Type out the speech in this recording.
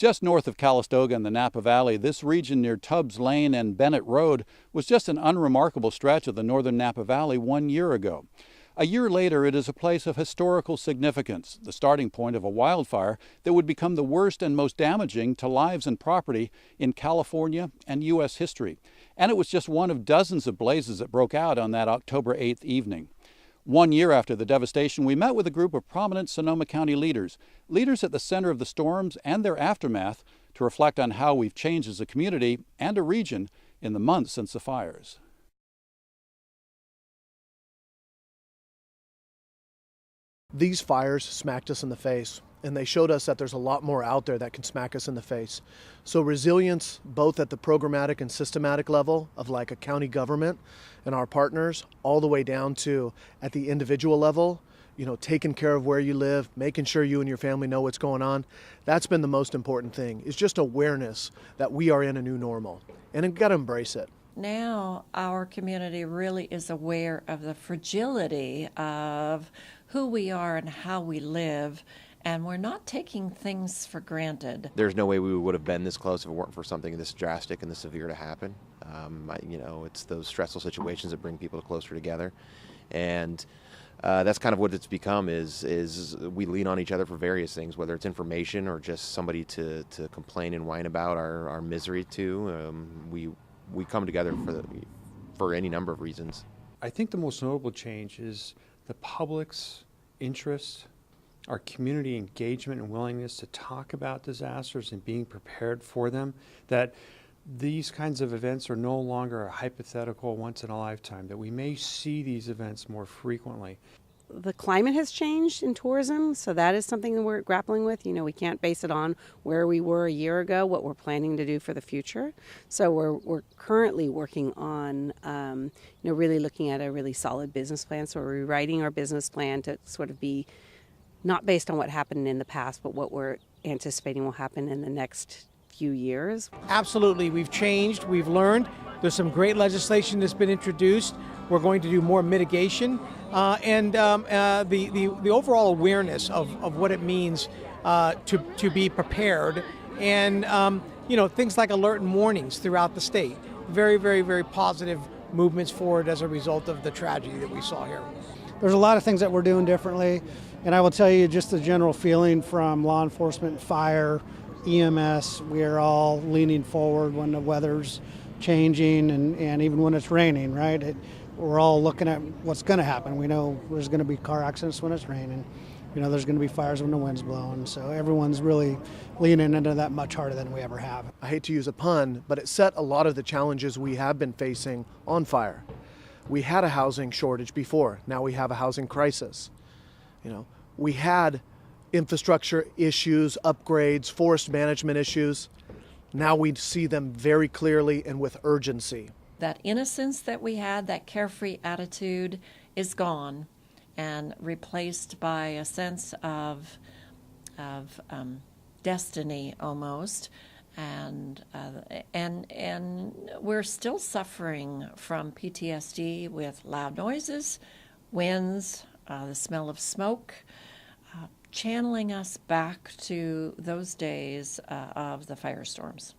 Just north of Calistoga in the Napa Valley, this region near Tubbs Lane and Bennett Road was just an unremarkable stretch of the northern Napa Valley 1 year ago. A year later, it is a place of historical significance, the starting point of a wildfire that would become the worst and most damaging to lives and property in California and U.S. history. And it was just one of dozens of blazes that broke out on that October 8th evening. 1 year after the devastation, we met with a group of prominent Sonoma County leaders at the center of the storms and their aftermath, to reflect on how we've changed as a community and a region in the months since the fires. These fires smacked us in the face, and they showed us that there's a lot more out there that can smack us in the face. So resilience, both at the programmatic and systematic level of like a county government and our partners, all the way down to at the individual level, taking care of where you live, making sure you and your family know what's going on. That's been the most important thing, is just awareness that we are in a new normal, and we've got to embrace it. Now our community really is aware of the fragility of who we are and how we live, and we're not taking things for granted. There's no way we would have been this close if it weren't for something this drastic and this severe to happen. It's those stressful situations that bring people closer together, and that's kind of what it's become. Is we lean on each other for various things, whether it's information or just somebody to complain and whine about our misery to. We come together for any number of reasons. I think the most notable change is the public's interest, our community engagement and willingness to talk about disasters and being prepared for them, that these kinds of events are no longer a hypothetical once in a lifetime, that we may see these events more frequently. The climate has changed in tourism, so that is something that we're grappling with. We can't base it on where we were a year ago, what we're planning to do for the future. So we're currently working on, really looking at a really solid business plan. So we're rewriting our business plan to sort of be not based on what happened in the past, but what we're anticipating will happen in the next few years. Absolutely, we've changed, we've learned. There's some great legislation that's been introduced. We're going to do more mitigation, and the overall awareness of what it means to be prepared, and things like alert and warnings throughout the state. Very, very, very positive movements forward as a result of the tragedy that we saw here. There's a lot of things that we're doing differently, and I will tell you just the general feeling from law enforcement, fire, EMS. We are all leaning forward when the weather's changing and even when it's raining, right? We're all looking at what's going to happen. We know there's going to be car accidents when it's raining. There's going to be fires when the wind's blowing. So everyone's really leaning into that much harder than we ever have. I hate to use a pun, but it set a lot of the challenges we have been facing on fire. We had a housing shortage before. Now we have a housing crisis. We had infrastructure issues, upgrades, forest management issues. Now we see them very clearly and with urgency. That innocence that we had, that carefree attitude, is gone and replaced by a sense of destiny almost, and we're still suffering from PTSD with loud noises, winds, the smell of smoke, channeling us back to those days of the firestorms.